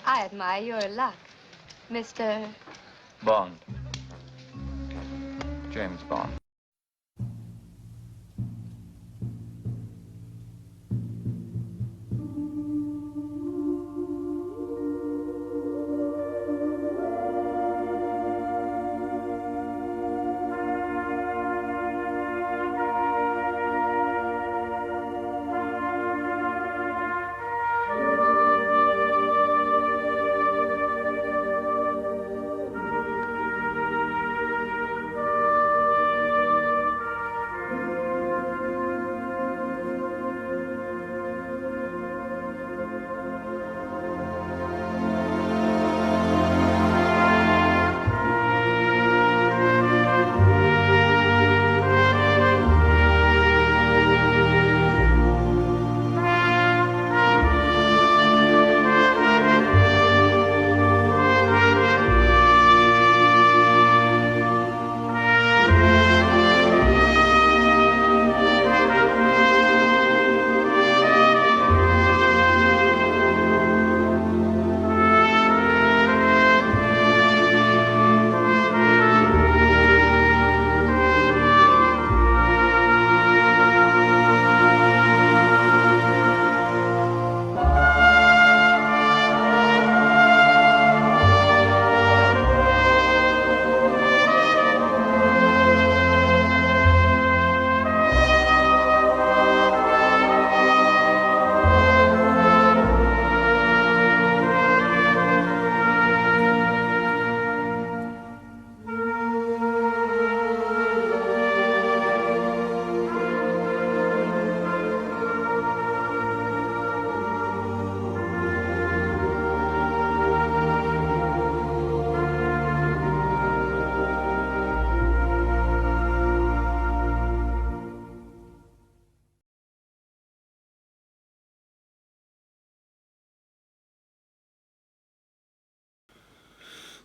I admire your luck, Mr. Bond. James Bond.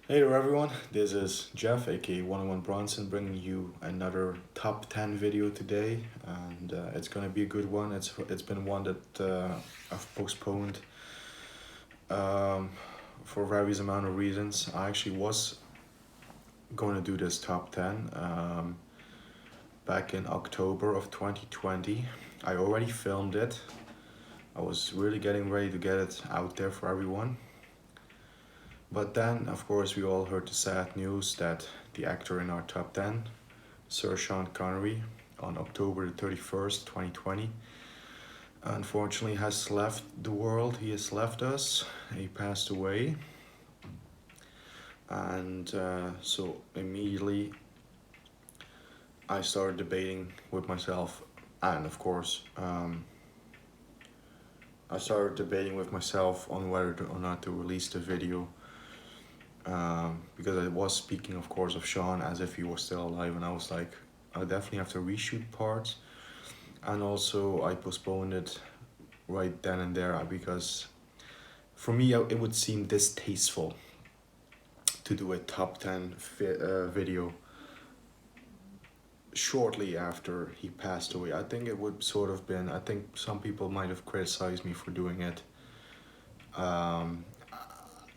Hey there everyone, this is Jeff aka 101 Bronson bringing you another top 10 video today, and it's gonna be a good one. It's been one that I've postponed for various amount of reasons. I actually was going to do this top 10 back in October of 2020. I already filmed it. I was really getting ready to get it out there for everyone. But then, of course, we all heard the sad news that the actor in our top 10, Sir Sean Connery, on October the 31st, 2020, unfortunately has left the world. He has left us. He passed away. And so immediately I started debating with myself, and of course, I started debating with myself on whether or not to release the video. Because I was speaking, of course, of Sean as if he was still alive, and I was like, I definitely have to reshoot parts, and also I postponed it right then and there because for me it would seem distasteful to do a top 10 video shortly after he passed away. I think it would sort of been, I think some people might have criticized me for doing it.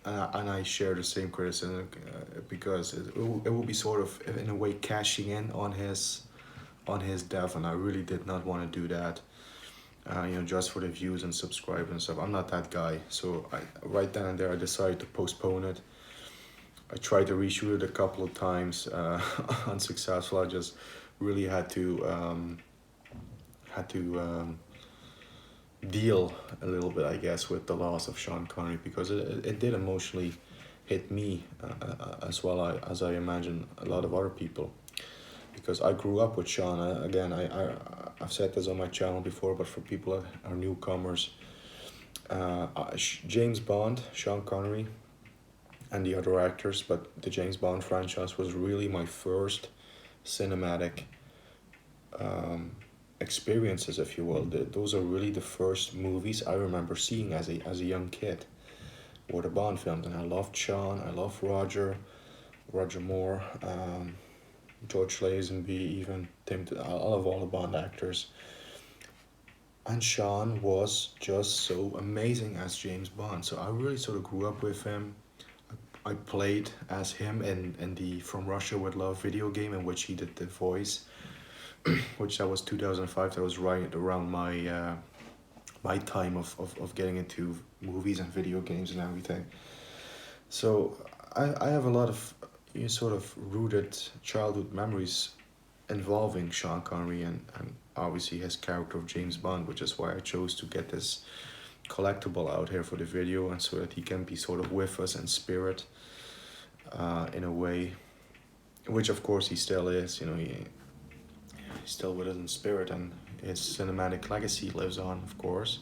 And I share the same criticism because it will be sort of in a way cashing in on his death, and I really did not want to do that. Just for the views and subscribe and stuff. I'm not that guy, so right then and there I decided to postpone it. I tried to reshoot it a couple of times, unsuccessful. I just really had to deal a little bit, I guess, with the loss of Sean Connery, because it did emotionally hit me as well as I imagine a lot of other people, because I grew up with Sean. I've said this on my channel before, but for people that are newcomers, James Bond, Sean Connery, and the other actors, but the James Bond franchise was really my first cinematic experiences, if you will. Those are really the first movies I remember seeing as a young kid, were the Bond films, and I loved Sean, I loved Roger Moore, George Lazenby, even I love all the Bond actors. And Sean was just so amazing as James Bond. So I really sort of grew up with him. I played as him in the From Russia with Love video game in which he did the voice, which that was 2005. That was right around my time of getting into movies and video games and everything. So I have a lot of sort of rooted childhood memories involving Sean Connery and obviously his character of James Bond, which is why I chose to get this collectible out here for the video and so that he can be sort of with us in spirit, in a way, which of course he still is. He's still with us in spirit, and his cinematic legacy lives on, of course.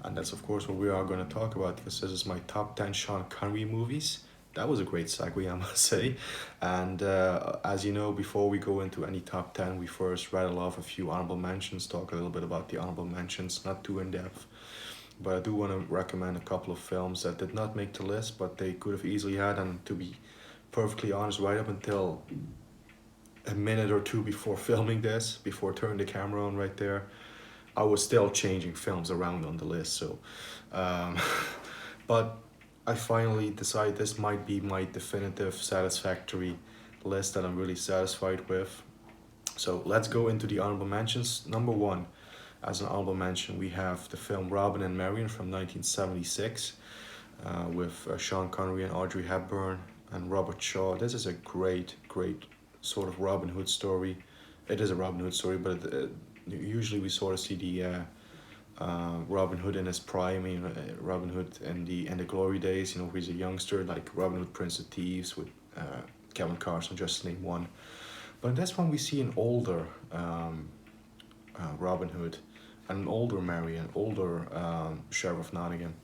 And that's of course what we are going to talk about, because this is my top 10 Sean Connery movies. That was a great segue, I must say. And as you know, before we go into any top 10, we first rattle off a few honorable mentions, talk a little bit about the honorable mentions, not too in depth. But I do want to recommend a couple of films that did not make the list, but they could have easily had. And to be perfectly honest, right up until a minute or two before filming this, before turning the camera on right there, I was still changing films around on the list. So, but I finally decided this might be my definitive, satisfactory list that I'm really satisfied with. So let's go into the honorable mentions. Number one, as an honorable mention, we have the film Robin and Marion from 1976, with Sean Connery and Audrey Hepburn and Robert Shaw. This is a great, great sort of Robin Hood story. It is a Robin Hood story, but usually we sort of see the Robin Hood in his prime. Robin Hood in the glory days. He's a youngster, like Robin Hood, Prince of Thieves with Kevin Costner, just to name one. But in this one we see an older Robin Hood, and an older Marion, older Sheriff of Nottingham,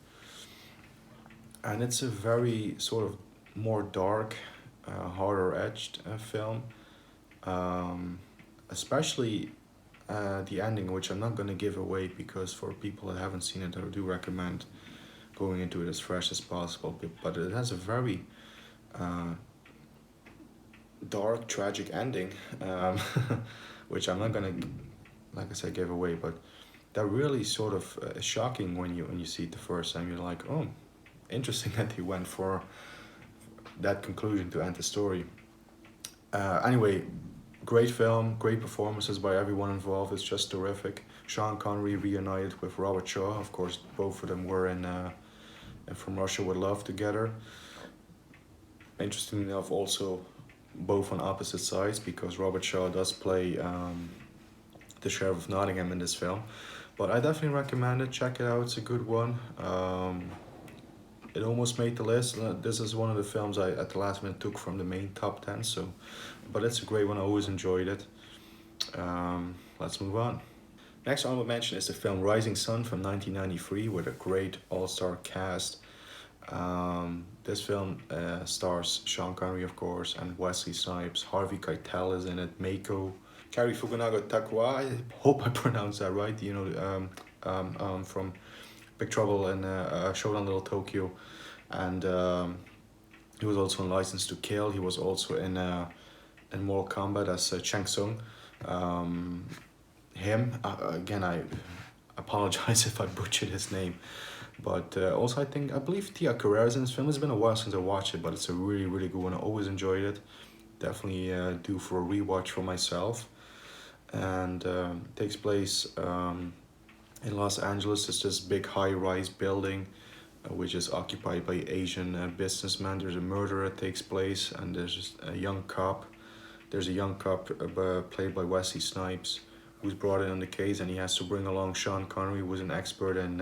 and it's a very sort of more dark, harder edged film, especially the ending, which I'm not going to give away, because for people that haven't seen it, I do recommend going into it as fresh as possible. But it has a very dark, tragic ending, which I'm not going to, like I said, give away. But that really sort of is shocking when you see it the first time. You're like, oh, interesting that he went for that conclusion to end the story. Anyway, great film, great performances by everyone involved. It's just terrific. Sean Connery reunited with Robert Shaw. Of course, both of them were in From Russia with Love together. Interestingly enough, also both on opposite sides, because Robert Shaw does play the Sheriff of Nottingham in this film. But I definitely recommend it. Check it out. It's a good one. It almost made the list. This is one of the films I at the last minute took from the main top 10. So, but it's a great one. I always enjoyed it. Let's move on. Next honorable mention is the film Rising Sun from 1993 with a great all-star cast. This film stars Sean Connery, of course, and Wesley Snipes. Harvey Keitel is in it. Mako, Cary Fukunaga Takwa. I hope I pronounced that right. From Big Trouble in Showdown Little Tokyo, and he was also in License to Kill. He was also in Mortal Kombat as Shang Tsung. Again, I apologize if I butchered his name, but also I believe Tia Carrera's in this film. It's been a while since I watched it, but it's a really, really good one. I always enjoyed it. Definitely due for a rewatch for myself. And takes place in Los Angeles. It's this big high-rise building which is occupied by Asian businessmen. There's a murder that takes place, and there's just a young cop. There's a young cop played by Wesley Snipes, who's brought in on the case, and he has to bring along Sean Connery, who was an expert in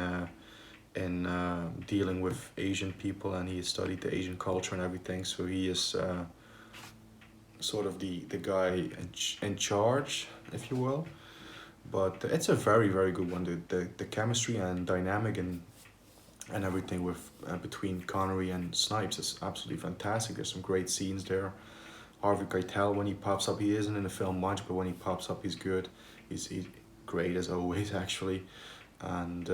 dealing with Asian people, and he has studied the Asian culture and everything. So he is sort of the guy in charge, if you will. But it's a very, very good one. The chemistry and dynamic and everything with between Connery and Snipes is absolutely fantastic. There's some great scenes there. Harvey Keitel, when he pops up, he isn't in the film much, but when he pops up, he's good. He's great as always, actually. And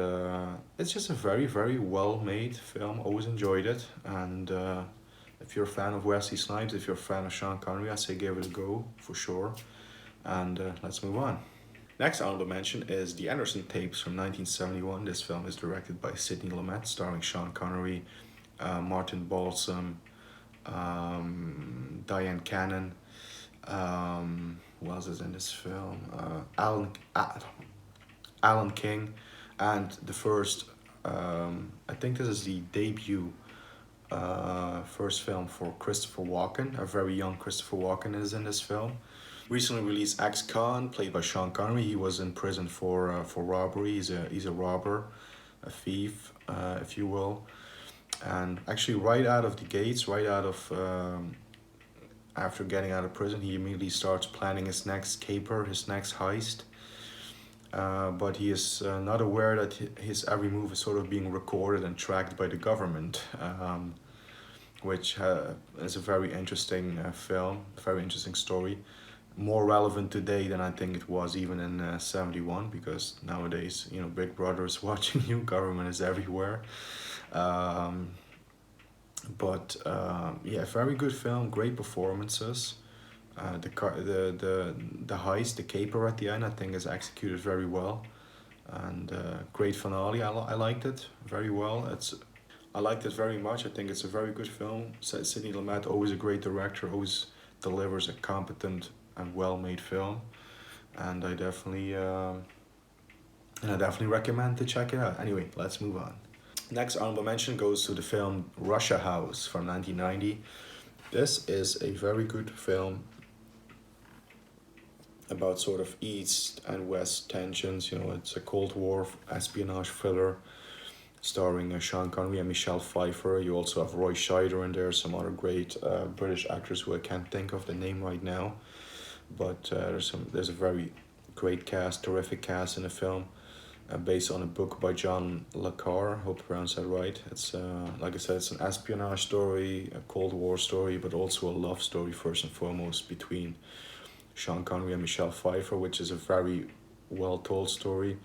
it's just a very, very well made film. Always enjoyed it. And if you're a fan of Wesley Snipes, if you're a fan of Sean Connery, I say give it a go for sure. And let's move on. Next honorable mention is The Anderson Tapes from 1971. This film is directed by Sidney Lumet, starring Sean Connery, Martin Balsam, Diane Cannon. Who else is in this film? Alan King, and the first. I think this is the debut first film for Christopher Walken. A very young Christopher Walken is in this film. Recently released Ex-Con, played by Sean Connery. He was in prison for robbery. He's a robber, a thief, if you will. And actually, right out of the gates, right out of after getting out of prison, he immediately starts planning his next caper, his next heist. But he is not aware that his every move is sort of being recorded and tracked by the government, which is a very interesting film, a very interesting story. More relevant today than I think it was even in 71, because nowadays, you know, Big Brother is watching you, government is everywhere. Yeah, very good film, great performances. The heist, the caper at the end, I think is executed very well, and great finale. I liked it very well. I liked it very much. I think it's a very good film. Sidney Lumet, always a great director, always delivers a competent and well-made film, and I definitely recommend to check it out. Anyway, let's move on. Next honorable mention goes to the film Russia House from 1990. This is a very good film about sort of East and West tensions. You know, it's a Cold War espionage thriller starring Sean Connery and Michelle Pfeiffer. You also have Roy Scheider in there, some other great British actors who I can't think of the name right now. But there's a very great cast, terrific cast in the film, based on a book by John Le Carre. Hope I pronounced that right. It's like I said, it's an espionage story, a Cold War story, but also a love story first and foremost between Sean Connery and Michelle Pfeiffer, which is a very well told story.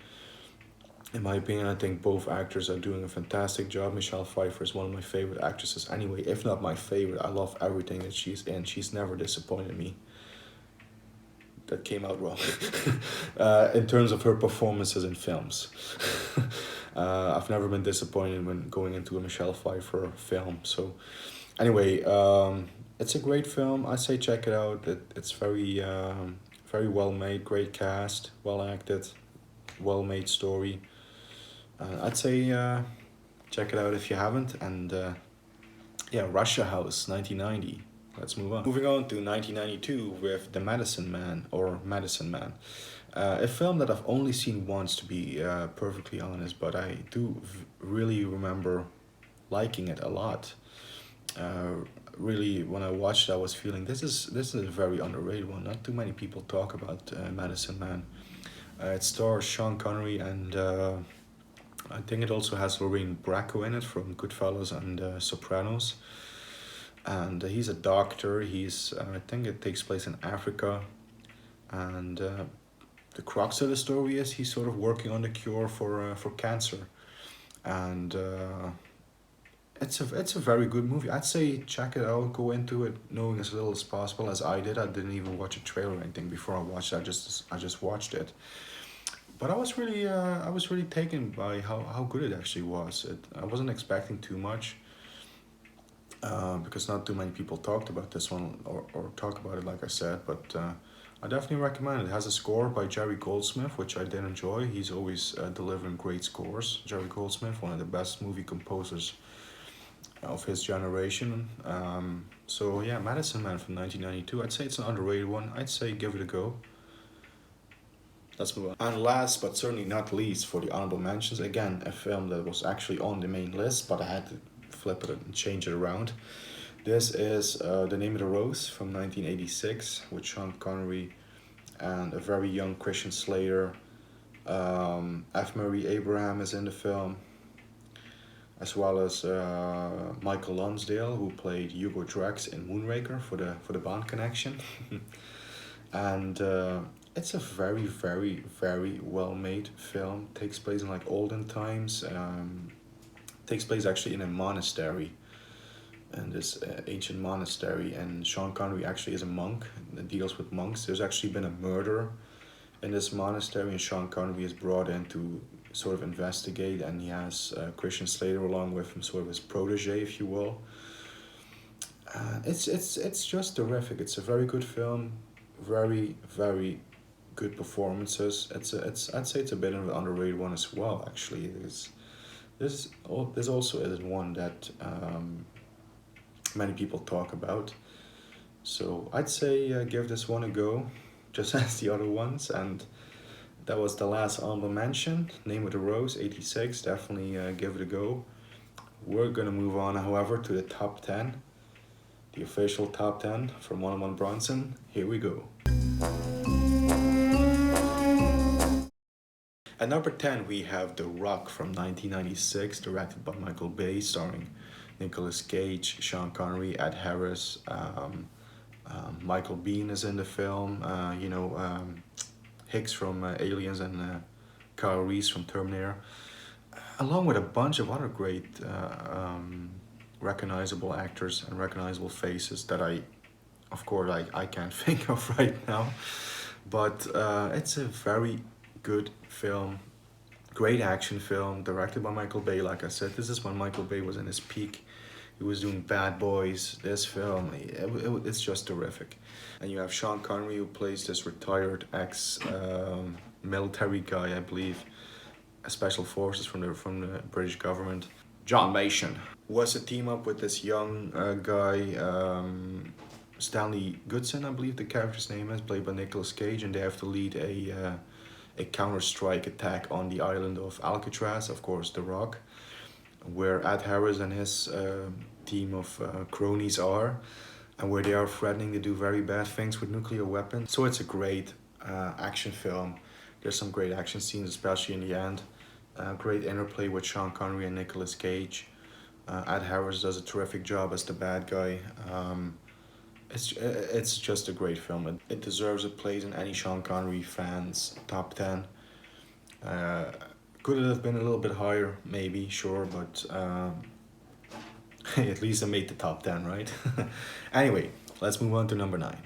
In my opinion, I think both actors are doing a fantastic job. Michelle Pfeiffer is one of my favorite actresses anyway, if not my favorite. I love everything that she's in. She's never disappointed me. That came out wrong. In terms of her performances in films. I've never been disappointed when going into a Michelle Pfeiffer film. So anyway, it's a great film. I say check it out. It's very well made, great cast, well acted, well made story. I'd say check it out if you haven't. And yeah, Russia House, 1990. Let's move on. Moving on to 1992 with The Medicine Man, or Medicine Man. A film that I've only seen once, to be perfectly honest, but I do really remember liking it a lot. Really, when I watched it, I was feeling this is a very underrated one. Not too many people talk about Medicine Man. It stars Sean Connery, and I think it also has Lorraine Bracco in it from Goodfellas and Sopranos. And he's a doctor. I think it takes place in Africa, and the crux of the story is he's sort of working on the cure for cancer, and it's a very good movie. I'd say check it out. Go into it knowing as little as possible as I did. I didn't even watch a trailer or anything before I watched it. I just watched it, but I was really taken by how good it actually was. I wasn't expecting too much. Because not too many people talked about this one or talk about it, like I said, but I definitely recommend it. It has a score by Jerry Goldsmith, which I did enjoy. He's always delivering great scores. Jerry Goldsmith, one of the best movie composers of his generation. So yeah, Medicine Man from 1992. I'd say it's an underrated one. I'd say give it a go. Let's move on. And last but certainly not least for the honorable mentions, again, a film that was actually on the main list, but I had to flip it and change it around. This is The Name of the Rose from 1986 with Sean Connery and a very young Christian Slater. F. Murray Abraham is in the film, as well as Michael Lonsdale, who played Hugo Drax in Moonraker for the Bond connection. And it's a very, very, very well made film. Takes place in like olden times. Takes place actually in a monastery, and this ancient monastery, and Sean Connery actually is a monk that deals with monks. There's actually been a murder in this monastery, and Sean Connery is brought in to sort of investigate, and he has Christian Slater along with him, sort of his protege, if you will. It's just terrific. It's a very good film, very very good performances. It's I'd say it's a bit of an underrated one as well. Actually, there's also is one that many people talk about. So I'd say give this one a go, just as the other ones. And that was the last honorable mention. Name of the Rose, 86. Definitely give it a go. We're gonna move on, however, to the top 10. The official top 10 from 101 Bronson. Here we go. At number 10, we have The Rock from 1996, directed by Michael Bay, starring Nicolas Cage, Sean Connery, Ed Harris, Michael Biehn is in the film, Hicks from Aliens, and Kyle Reese from Terminator, along with a bunch of other great recognizable actors and recognizable faces that of course, I can't think of right now. But it's a very good film, great action film, directed by Michael Bay. Like I said, this is when Michael Bay was in his peak. He was doing Bad Boys. This film, it's just terrific. And you have Sean Connery, who plays this retired ex-military guy, I believe, special forces from the British government. John Mason was a team up with this young guy, Stanley Goodson, I believe the character's name is, played by Nicolas Cage, and they have to lead a counter-strike attack on the island of Alcatraz, of course, The Rock, where Ed Harris and his team of cronies are, and where they are threatening to do very bad things with nuclear weapons. So it's a great action film. There's some great action scenes, especially in the end. Great interplay with Sean Connery and Nicolas Cage. Ed Harris does a terrific job as the bad guy. It's just a great film. It deserves a place in any Sean Connery fans top 10. Could it have been a little bit higher? Maybe, sure, but at least I made the top 10, right? Anyway, let's move on to number 9.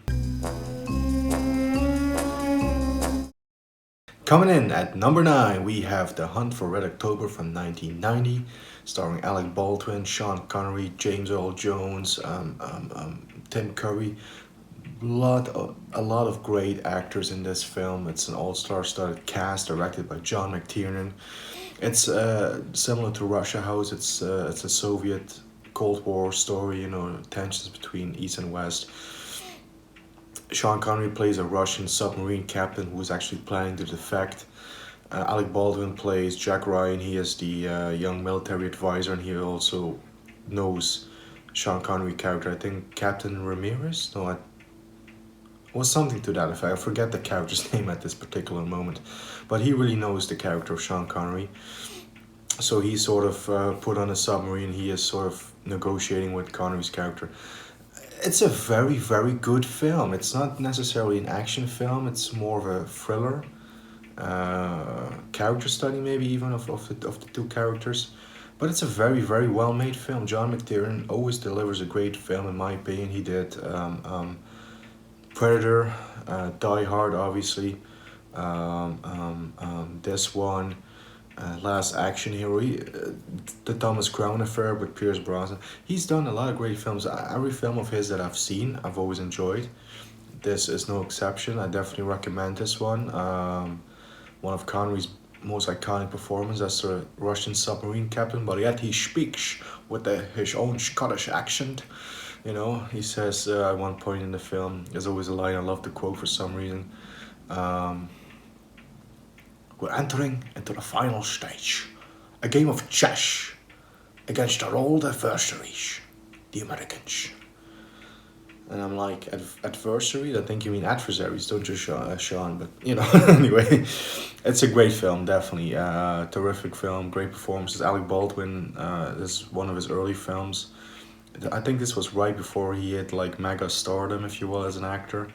Coming in at number 9, we have The Hunt for Red October from 1990, starring Alec Baldwin, Sean Connery, James Earl Jones, Tim Curry. A lot of great actors in this film. It's an all-star studded cast, directed by John McTiernan. It's similar to Russia House. It's a Soviet Cold War story, tensions between East and West. Sean Connery plays a Russian submarine captain who is actually planning to defect. Alec Baldwin plays Jack Ryan. He is the young military advisor, and he also knows Sean Connery character. I think Captain Ramirez? No, it was something to that effect. I forget the character's name at this particular moment. But he really knows the character of Sean Connery. So he's sort of put on a submarine. He is sort of negotiating with Connery's character. It's a very, very good film. It's not necessarily an action film. It's more of a thriller, character study maybe even of the two characters. But it's a very, very well-made film. John McTiernan always delivers a great film, in my opinion. He did Predator, Die Hard, obviously, this one, Last Action Hero, the Thomas Crown Affair with Pierce Brosnan. He's done a lot of great films. Every film of his that I've seen, I've always enjoyed. This is no exception. I definitely recommend this one. One of Connery's most iconic performances as a Russian submarine captain, but yet he speaks with his own Scottish accent. He says at one point in the film, there's always a line I love to quote for some reason. We're entering into the final stage. A game of chess against our old adversaries, the Americans. And I'm like, adversaries? I think you mean adversaries, don't you, Sean? But, anyway, it's a great film, definitely. Terrific film, great performances. Alec Baldwin, this is one of his early films. I think this was right before he hit like mega stardom, if you will, as an actor.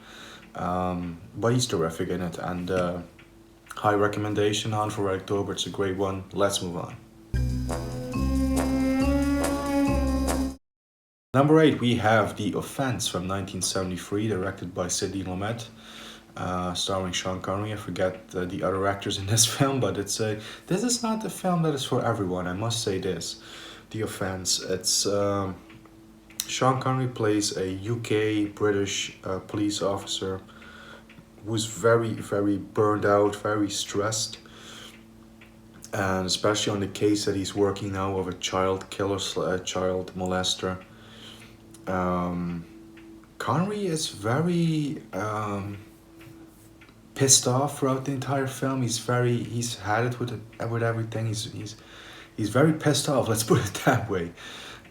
But he's terrific in it, and high recommendation. Hunt for Red October, it's a great one. Let's move on. Number 8, we have The Offense from 1973, directed by Sidney Lumet. starring Sean Connery. I forget the other actors in this film, but this is not a film that is for everyone. I must say this. The Offense. It's Sean Connery plays a UK British police officer who's very burned out, very stressed, and especially on the case that he's working now of a child killer, child molester. Um, Connery is very pissed off throughout the entire film. He's had it with everything. He's very pissed off. Let's put it that way.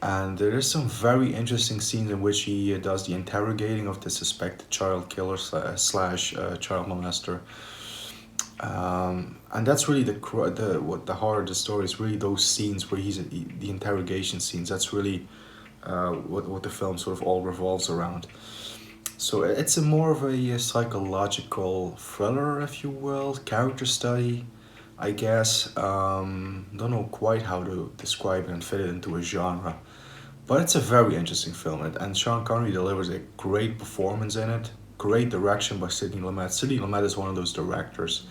And there is some very interesting scenes in which he does the interrogating of the suspected child killer slash child molester. And that's really the heart of the story is really those scenes where the interrogation scenes. That's really what the film sort of all revolves around. So it's a more of a psychological thriller, if you will, character study, I guess. Don't know quite how to describe it and fit it into a genre, but it's a very interesting film, and Sean Connery delivers a great performance in it. Great direction by Sidney Lumet. Sidney Lumet is one of those directors.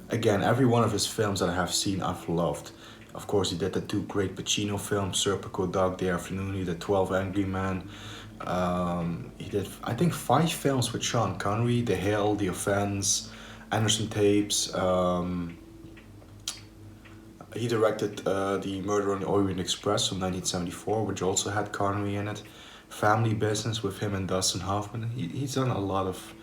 Again, every one of his films that I have seen, I've loved. Of course, he did the two great Pacino films, Serpico, Dog Day Afternoon. He did 12 Angry Men. He did, I think, 5 films with Sean Connery: The Hill, The Offense, Anderson Tapes. He directed The Murder on the Orient Express from 1974, which also had Connery in it. Family Business with him and Dustin Hoffman. He's done a lot of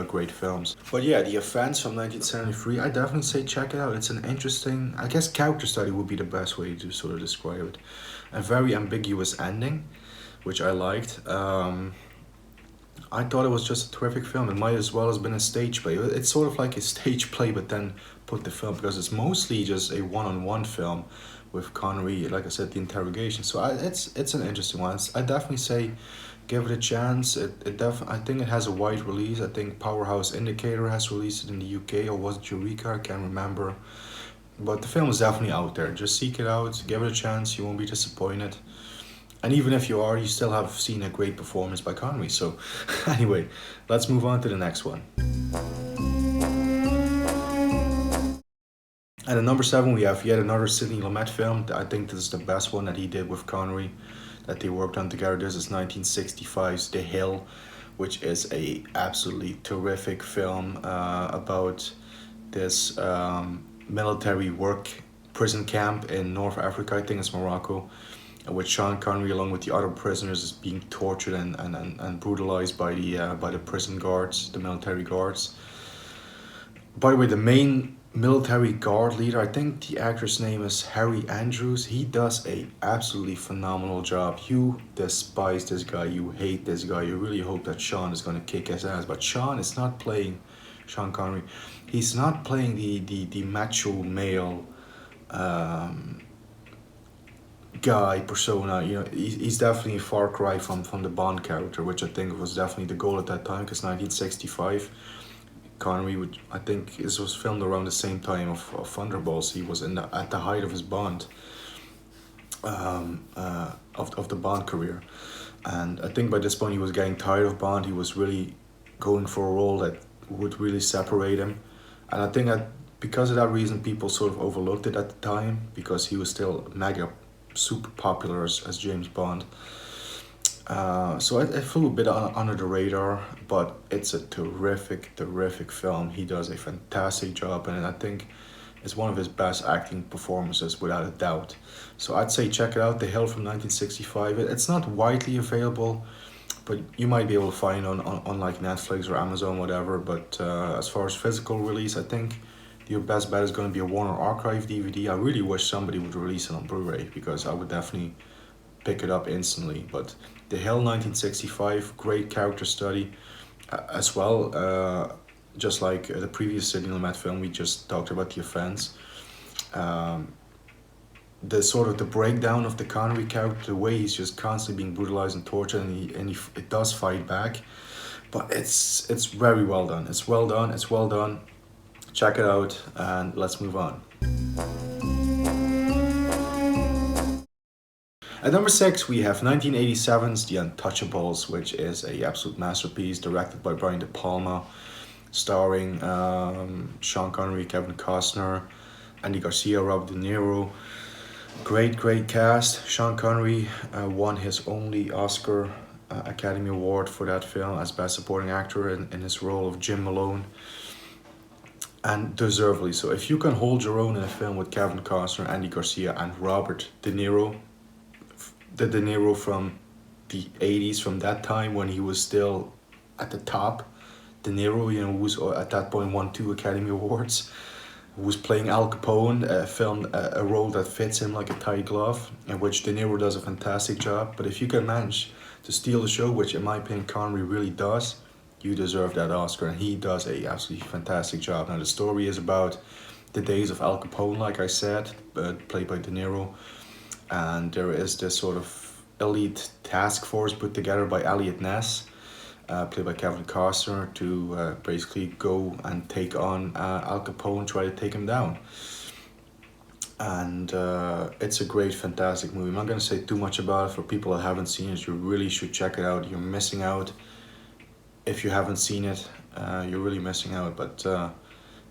great films. But yeah, The Offense from 1973, I definitely say check it out. It's an interesting, I guess character study would be the best way to sort of describe it. A very ambiguous ending, which I liked. I thought it was just a terrific film. It might as well have been a stage play. It's sort of like a stage play, but then put the film, because it's mostly just a one-on-one film with Connery, like I said, the interrogation. So it's an interesting one. I definitely say give it a chance. I think it has a wide release. I think Powerhouse Indicator has released it in the UK, or was it Eureka? I can't remember. But the film is definitely out there. Just seek it out, give it a chance. You won't be disappointed. And even if you are, you still have seen a great performance by Connery. So anyway, let's move on to the next one. And at number 7, we have yet another Sidney Lumet film. I think this is the best one that he did with Connery, that they worked on together. This is 1965's The Hill, which is a absolutely terrific film about this military work prison camp in North Africa. I think it's Morocco, with Sean Connery along with the other prisoners is being tortured and brutalized by the prison guards, the military guards. By the way, the main military guard leader, I think the actor's name is Harry Andrews. He does a absolutely phenomenal job. You despise this guy, you hate this guy, you really hope that Sean is going to kick his ass, but Sean is not playing Sean Connery. He's not playing the macho male guy persona. You know, he's definitely a far cry from the Bond character, which I think was definitely the goal at that time, because 1965 Connery would, I think this was filmed around the same time of Thunderbolts. He was at the height of his Bond of the Bond career, and I think by this point he was getting tired of Bond. He was really going for a role that would really separate him, and I think that because of that reason people sort of overlooked it at the time, because he was still mega super popular as James Bond. So it flew a bit under the radar, but it's a terrific film. He does a fantastic job, and I think it's one of his best acting performances without a doubt. So I'd say check it out, The Hill from 1965. It's not widely available, but you might be able to find it on like Netflix or Amazon, whatever. But as far as physical release, I think your best bet is going to be a Warner Archive DVD. I really wish somebody would release it on Blu-ray, because I would definitely pick it up instantly. But The Hill 1965, great character study as well. Just like the previous Sidney Lumet film we just talked about, The Offense. The sort of the breakdown of the Connery character, the way he's just constantly being brutalized and tortured, and he does fight back, but it's very well done. It's well done. Check it out, and let's move on. At number 6, we have 1987's The Untouchables, which is a absolute masterpiece, directed by Brian De Palma, starring Sean Connery, Kevin Costner, Andy Garcia, Robert De Niro. Great cast. Sean Connery won his only Oscar Academy Award for that film as Best Supporting Actor in his role of Jim Malone. And deservedly so. If you can hold your own in a film with Kevin Costner, Andy Garcia, and Robert De Niro, the De Niro from the 80s, from that time when he was still at the top, De Niro, you know, was at that point won 2 Academy Awards, was playing Al Capone, a role that fits him like a tight glove, in which De Niro does a fantastic job. But if you can manage to steal the show, which in my opinion Connery really does, you deserve that Oscar, and he does a absolutely fantastic job. Now the story is about the days of Al Capone, like I said, played by De Niro, and there is this sort of elite task force put together by Elliot Ness, played by Kevin Costner, to basically go and take on Al Capone, try to take him down. And it's a great, fantastic movie. I'm not going to say too much about it. For people that haven't seen it, you really should check it out. You're missing out. If you haven't seen it, you're really missing out. But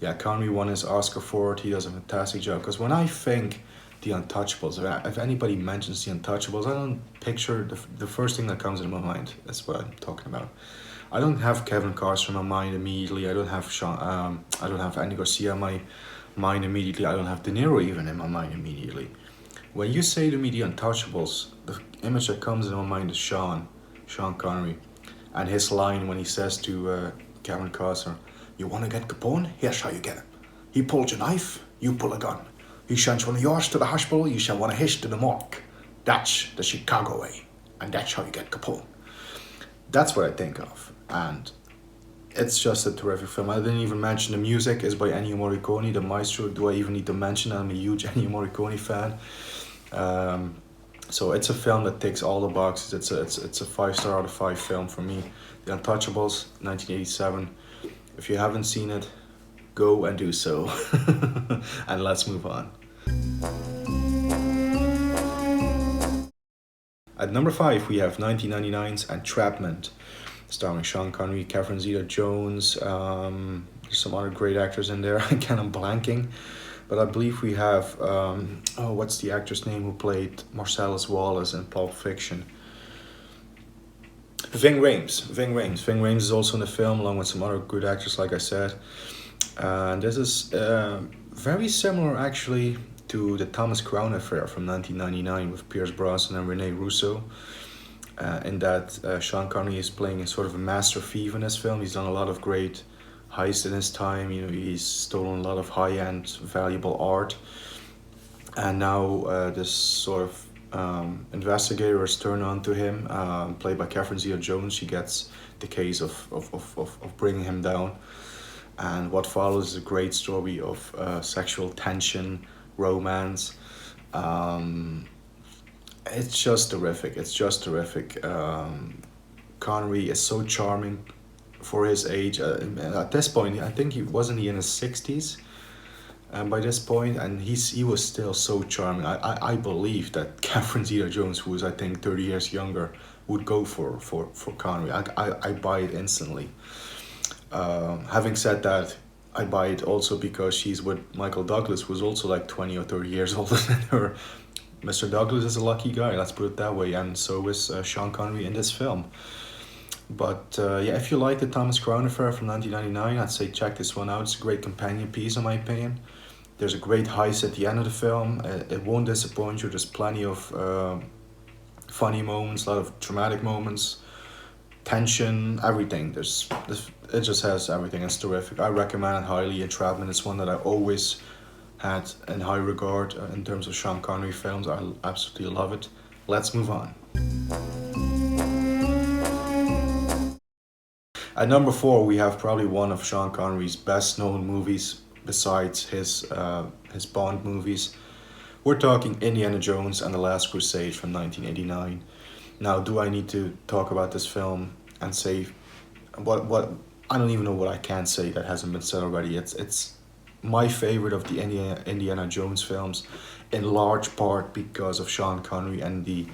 yeah, Connery won his Oscar for it. He does a fantastic job. Because when I think The Untouchables, if anybody mentions The Untouchables, I don't picture the first thing that comes into my mind. That's what I'm talking about. I don't have Kevin Costner in my mind immediately. I don't have I don't have Andy Garcia in my mind immediately. I don't have De Niro even in my mind immediately. When you say to me The Untouchables, the image that comes into my mind is Sean Connery, and his line when he says to Kevin Costner, "You want to get Capone? Here's how you get him. He pulled your knife, you pull a gun. He sends one of yours to the hospital, you send one of his to the morgue. That's the Chicago way, and that's how you get Capone." That's what I think of, and it's just a terrific film. I didn't even mention the music is by Ennio Morricone, the maestro. Do I even need to mention that? I'm a huge Ennio Morricone fan. So it's a film that ticks all the boxes. It's a 5-star out of 5 film for me. The Untouchables, 1987. If you haven't seen it, go and do so. And let's move on. At number 5, we have 1999's Entrapment, starring Sean Connery, Catherine Zeta-Jones. There's some other great actors in there. Again, I'm blanking. But I believe we have, what's the actor's name who played Marcellus Wallace in Pulp Fiction? Ving Rhames. Ving Rhames is also in the film, along with some other good actors, like I said. And this is very similar, actually, to the Thomas Crown Affair from 1999 with Pierce Brosnan and Rene Russo. In that Sean Connery is playing a sort of a master thief in this film. He's done a lot of great heists in his time. You know, he's stolen a lot of high-end, valuable art. And now this sort of investigator is turned on to him, played by Catherine Zeta-Jones. She gets the case of bringing him down. And what follows is a great story of sexual tension, romance. It's just terrific. Connery is so charming for his age. At this point, I think he in his 60s. By this point, and he was still so charming. I believe that Catherine Zeta-Jones, who was I think 30 years younger, would go for Connery. I buy it instantly. Having said that, I buy it also because she's with Michael Douglas, who's also like 20 or 30 years older than her. Mr. Douglas is a lucky guy, let's put it that way, and so is Sean Connery in this film. But yeah, if you like the Thomas Crown Affair from 1999, I'd say check this one out. It's a great companion piece in my opinion. There's a great heist at the end of the film. It won't disappoint you. There's plenty of funny moments, a lot of dramatic moments, tension, everything. It just has everything. It's terrific. I recommend it highly. Entrapment is one that I always had in high regard in terms of Sean Connery films. I absolutely love it. Let's move on. At number 4, we have probably one of Sean Connery's best known movies besides his Bond movies. We're talking Indiana Jones and the Last Crusade from 1989. Now, do I need to talk about this film and say what I don't even know what I can say that hasn't been said already. It's my favorite of the Indiana Jones films, in large part because of Sean Connery and the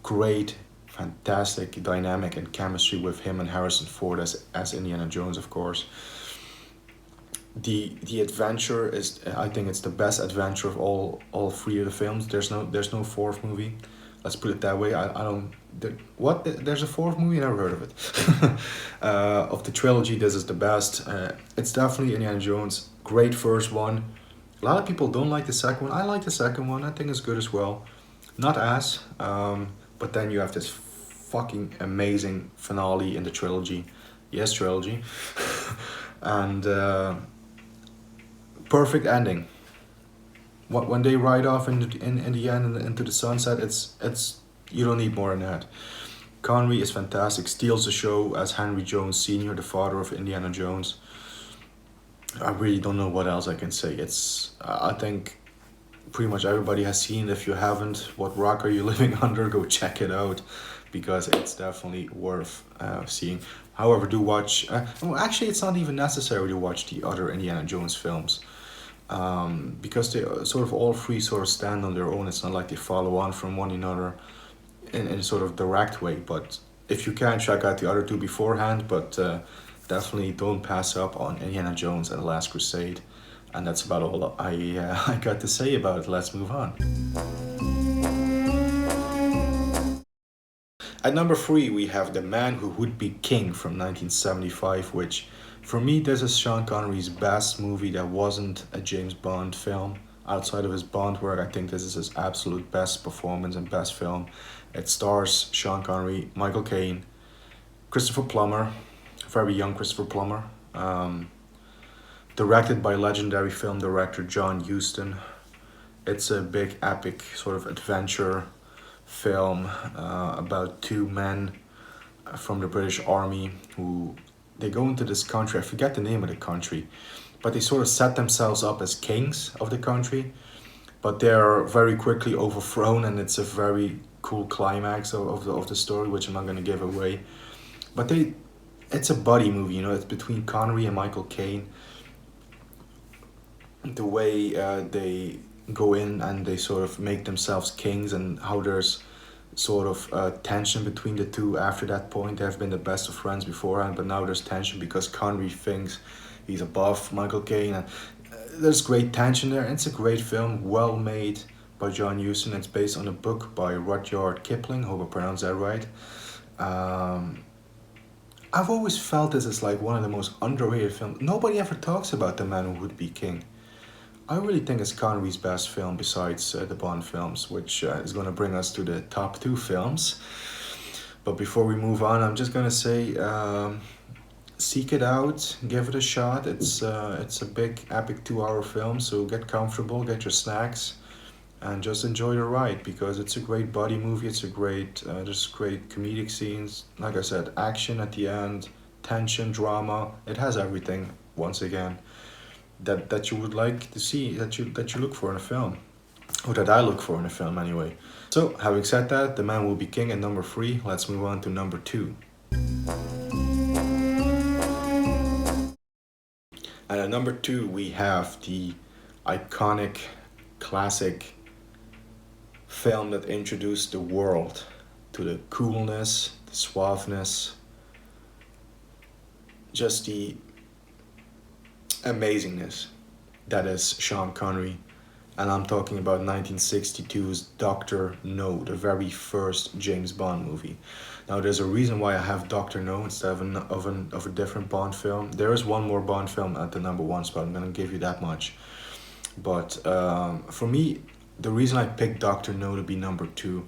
great, fantastic dynamic and chemistry with him and Harrison Ford as Indiana Jones, of course. The adventure is, I think it's the best adventure of all three of the films. There's no fourth movie. Let's put it that way. I don't. There's a fourth movie? I never heard of it. Of the trilogy, this is the best. It's definitely Indiana Jones. Great first one. A lot of people don't like the second one. I like the second one. I think it's good as well. Not as, but then you have this fucking amazing finale in the trilogy. Yes, trilogy. And perfect ending. When they ride off in the end into the sunset, it's you don't need more than that. Connery is fantastic. Steals the show as Henry Jones Sr., the father of Indiana Jones. I really don't know what else I can say. I think pretty much everybody has seen it. If you haven't, what rock are you living under? Go check it out, because it's definitely worth seeing. However, do watch. Well, actually, it's not even necessary to watch the other Indiana Jones films, because they sort of all three sort of stand on their own. It's not like they follow on from one another in a sort of direct way. But if you can, check out the other two beforehand. But definitely don't pass up on Indiana Jones and the Last Crusade. And that's about all I got to say about it. Let's move on. At number 3, we have The Man Who Would Be King from 1975, which for me, this is Sean Connery's best movie that wasn't a James Bond film. Outside of his Bond work, I think this is his absolute best performance and best film. It stars Sean Connery, Michael Caine, Christopher Plummer, very young Christopher Plummer. Directed by legendary film director John Huston. It's a big epic sort of adventure film about two men from the British Army who they go into this country. I forget the name of the country, but they sort of set themselves up as kings of the country, but they're very quickly overthrown, and it's a very cool climax of the story, which I'm not going to give away. But it's a buddy movie, you know. It's between Connery and Michael Caine. The way they go in and they sort of make themselves kings, and how there's sort of tension between the two after that point. They have been the best of friends beforehand, but now there's tension because Connery thinks he's above Michael Caine. And there's great tension there. It's a great film, well made by John Huston. It's based on a book by Rudyard Kipling, hope I pronounced that right. I've always felt this is like one of the most underrated films. Nobody ever talks about The Man Who Would Be King. I really think it's Connery's best film besides the Bond films, which is going to bring us to the top 2 films. But before we move on, I'm just going to say, seek it out, give it a shot. It's a big, epic 2-hour film, so get comfortable, get your snacks, and just enjoy the ride, because it's a great buddy movie. It's a great, there's great comedic scenes. Like I said, action at the end, tension, drama. It has everything, once again, that you would like to see, that you look for in a film, or that I look for in a film anyway. So, having said that, The Man Will Be King at number 3. Let's move on to number 2. And at number 2, we have the iconic, classic film that introduced the world to the coolness, the suaveness, just the amazingness that is Sean Connery. And I'm talking about 1962's Dr. No, the very first James Bond movie. Now, there's a reason why I have Dr. No instead of a different Bond film. There is one more Bond film at the number 1 spot, I'm going to give you that much. But for me, the reason I picked Dr. No to be number 2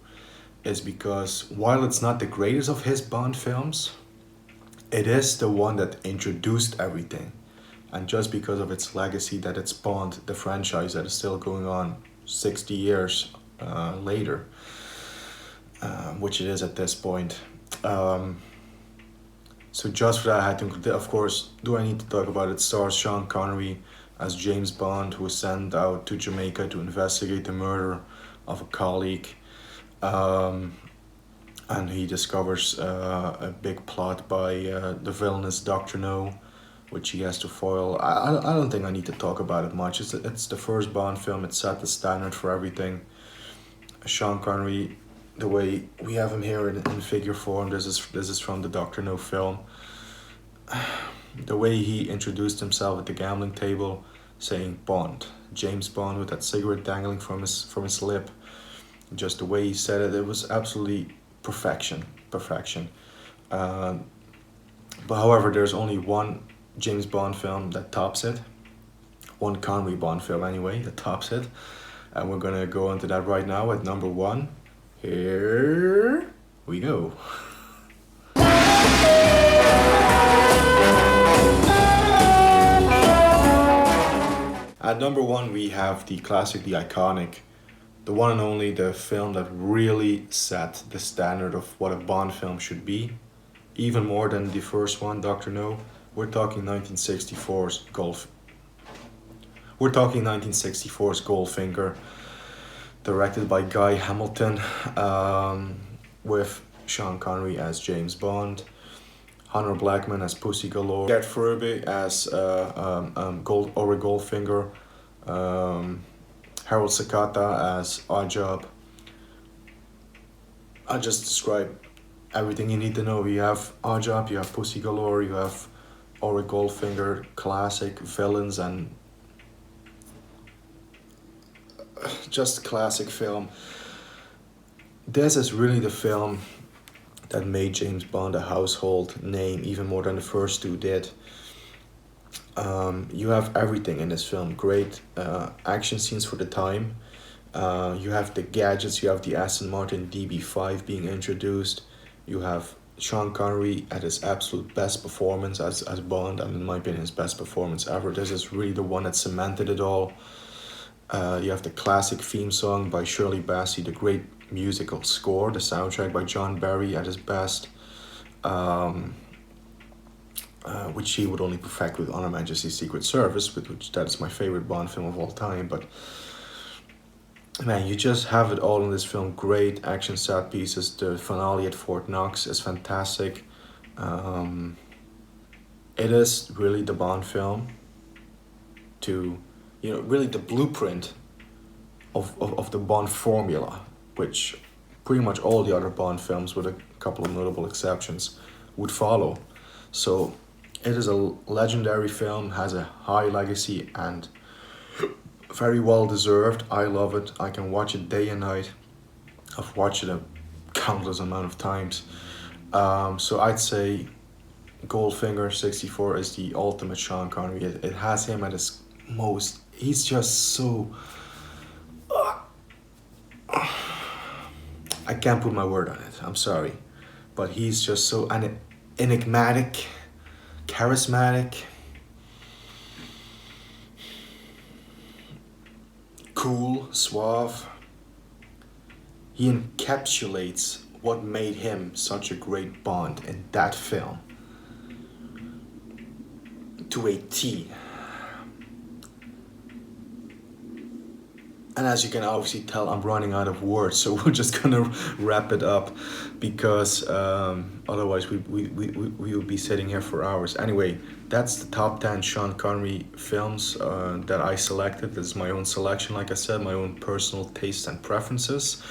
is because while it's not the greatest of his Bond films, it is the one that introduced everything. And just because of its legacy that it spawned, the franchise that is still going on 60 years later, which it is at this point. So just for that, I had to, of course, do I need to talk about it? Stars Sean Connery as James Bond, who was sent out to Jamaica to investigate the murder of a colleague. And he discovers a big plot by the villainous Dr. No, which he has to foil. I don't think I need to talk about it much. It's the first Bond film. It set the standard for everything. Sean Connery, the way we have him here in figure form. This is from the Doctor No film. The way he introduced himself at the gambling table, saying Bond, James Bond, with that cigarette dangling from his lip. Just the way he said it, it was absolutely perfection. But however, there's only one James Bond film that tops it. One Connery Bond film anyway that tops it. And we're gonna go into that right now at number 1. Here we go. At number 1 we have the classic, the iconic, the one and only, the film that really set the standard of what a Bond film should be. Even more than the first one, Dr. No. We're talking 1964's Goldfinger, directed by Guy Hamilton, with Sean Connery as James Bond, Hunter Blackman as Pussy Galore, Gert Furby as Ori Goldfinger, Harold Sakata as Oddjob. I just described everything you need to know. You have Oddjob, you have Pussy Galore, you have Ori Goldfinger, classic villains, and just classic film. This is really the film that made James Bond a household name, even more than the first two did. You have everything in this film. Great action scenes for the time. You have the gadgets, you have the Aston Martin DB5 being introduced. You have Sean Connery at his absolute best performance as Bond, and in my opinion his best performance ever. This is really the one that cemented it all. You have the classic theme song by Shirley Bassey, the great musical score, the soundtrack by John Barry at his best, which he would only perfect with On Her Majesty's Secret Service, which that is my favorite Bond film of all time. But man, you just have it all in this film. Great action set pieces. The finale at Fort Knox is fantastic. It is really the Bond film to, really the blueprint of the Bond formula, which pretty much all the other Bond films, with a couple of notable exceptions, would follow. So it is a legendary film, has a high legacy, and very well deserved. I love it. I can watch it day and night. I've watched it a countless amount of times. So I'd say Goldfinger 64 is the ultimate Sean Connery. It has him at his most. He's just so. I can't put my word on it. I'm sorry, but he's just so enigmatic, charismatic, cool, suave. He encapsulates what made him such a great Bond in that film to a T. And as you can obviously tell, I'm running out of words, so we're just gonna wrap it up, because otherwise we will be sitting here for hours. Anyway, that's the top 10 Sean Connery films that I selected. This is my own selection, like I said, my own personal tastes and preferences,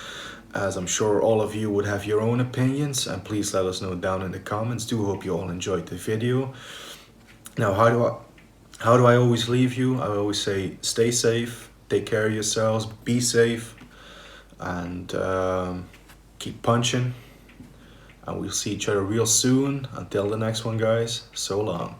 as I'm sure all of you would have your own opinions, and please let us know down in the comments. Do hope you all enjoyed the video. Now, how do I always leave you? I always say, stay safe, take care of yourselves, be safe, and keep punching. And we'll see each other real soon. Until the next one, guys, so long.